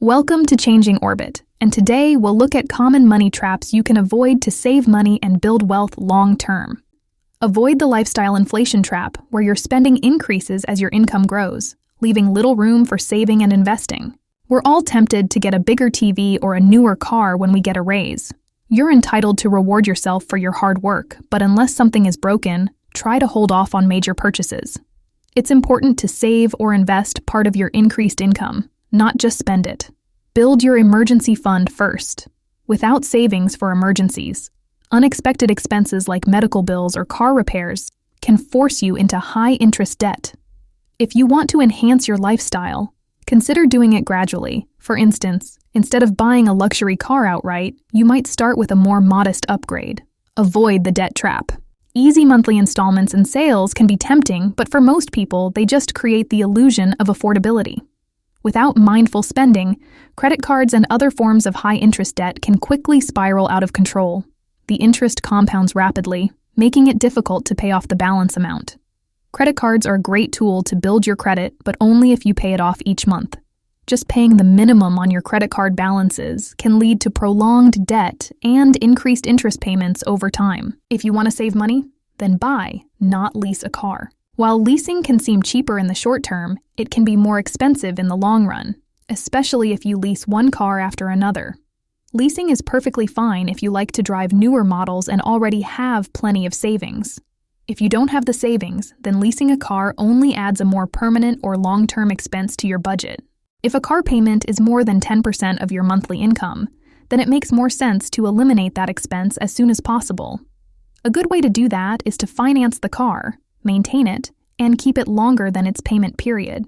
Welcome to Changing Orbit, and today we'll look at common money traps you can avoid to save money and build wealth long-term. Avoid the lifestyle inflation trap, where your spending increases as your income grows, leaving little room for saving and investing. We're all tempted to get a bigger TV or a newer car when we get a raise. You're entitled to reward yourself for your hard work, but unless something is broken, try to hold off on major purchases. It's important to save or invest part of your increased income, not just spend it. Build your emergency fund first. Without savings for emergencies, unexpected expenses like medical bills or car repairs can force you into high-interest debt. If you want to enhance your lifestyle, consider doing it gradually. For instance, instead of buying a luxury car outright, you might start with a more modest upgrade. Avoid the debt trap. Easy monthly installments and sales can be tempting, but for most people, they just create the illusion of affordability. Without mindful spending, credit cards and other forms of high-interest debt can quickly spiral out of control. The interest compounds rapidly, making it difficult to pay off the balance amount. Credit cards are a great tool to build your credit, but only if you pay it off each month. Just paying the minimum on your credit card balances can lead to prolonged debt and increased interest payments over time. If you want to save money, then buy, not lease a car. While leasing can seem cheaper in the short term, it can be more expensive in the long run, especially if you lease one car after another. Leasing is perfectly fine if you like to drive newer models and already have plenty of savings. If you don't have the savings, then leasing a car only adds a more permanent or long-term expense to your budget. If a car payment is more than 10% of your monthly income, then it makes more sense to eliminate that expense as soon as possible. A good way to do that is to finance the car, maintain it, and keep it longer than its payment period.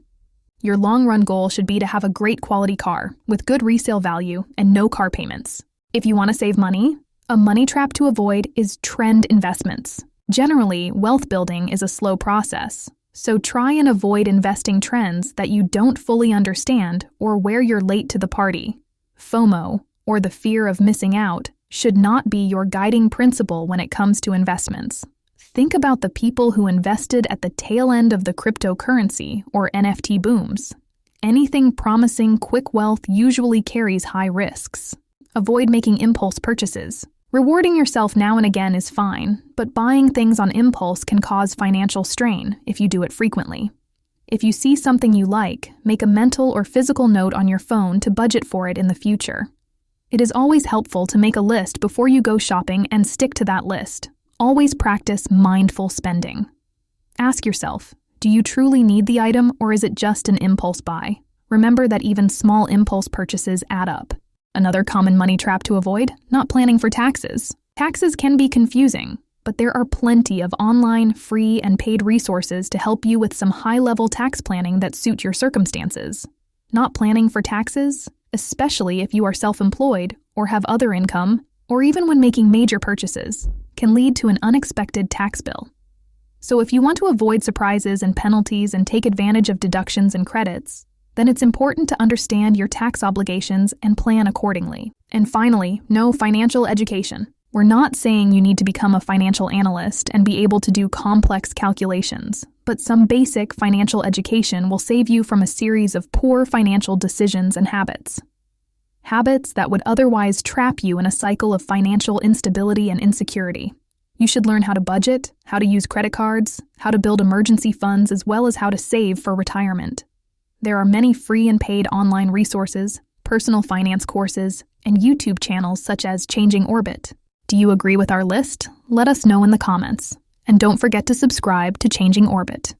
Your long-run goal should be to have a great quality car with good resale value and no car payments. If you want to save money, a money trap to avoid is trend investments. Generally, wealth building is a slow process, so try and avoid investing trends that you don't fully understand or where you're late to the party. FOMO, or the fear of missing out, should not be your guiding principle when it comes to investments. Think about the people who invested at the tail end of the cryptocurrency or NFT booms. Anything promising quick wealth usually carries high risks. Avoid making impulse purchases. Rewarding yourself now and again is fine, but buying things on impulse can cause financial strain if you do it frequently. If you see something you like, make a mental or physical note on your phone to budget for it in the future. It is always helpful to make a list before you go shopping and stick to that list. Always practice mindful spending. Ask yourself, do you truly need the item or is it just an impulse buy? Remember that even small impulse purchases add up. Another common money trap to avoid, not planning for taxes. Taxes can be confusing, but there are plenty of online, free, and paid resources to help you with some high-level tax planning that suit your circumstances. Not planning for taxes, especially if you are self-employed or have other income, or even when making major purchases, can lead to an unexpected tax bill. So if you want to avoid surprises and penalties and take advantage of deductions and credits, then it's important to understand your tax obligations and plan accordingly. And finally, no financial education. We're not saying you need to become a financial analyst and be able to do complex calculations, but some basic financial education will save you from a series of poor financial decisions and habits. Habits that would otherwise trap you in a cycle of financial instability and insecurity. You should learn how to budget, how to use credit cards, how to build emergency funds, as well as how to save for retirement. There are many free and paid online resources, personal finance courses, and YouTube channels such as Changing Orbit. Do you agree with our list? Let us know in the comments. And don't forget to subscribe to Changing Orbit.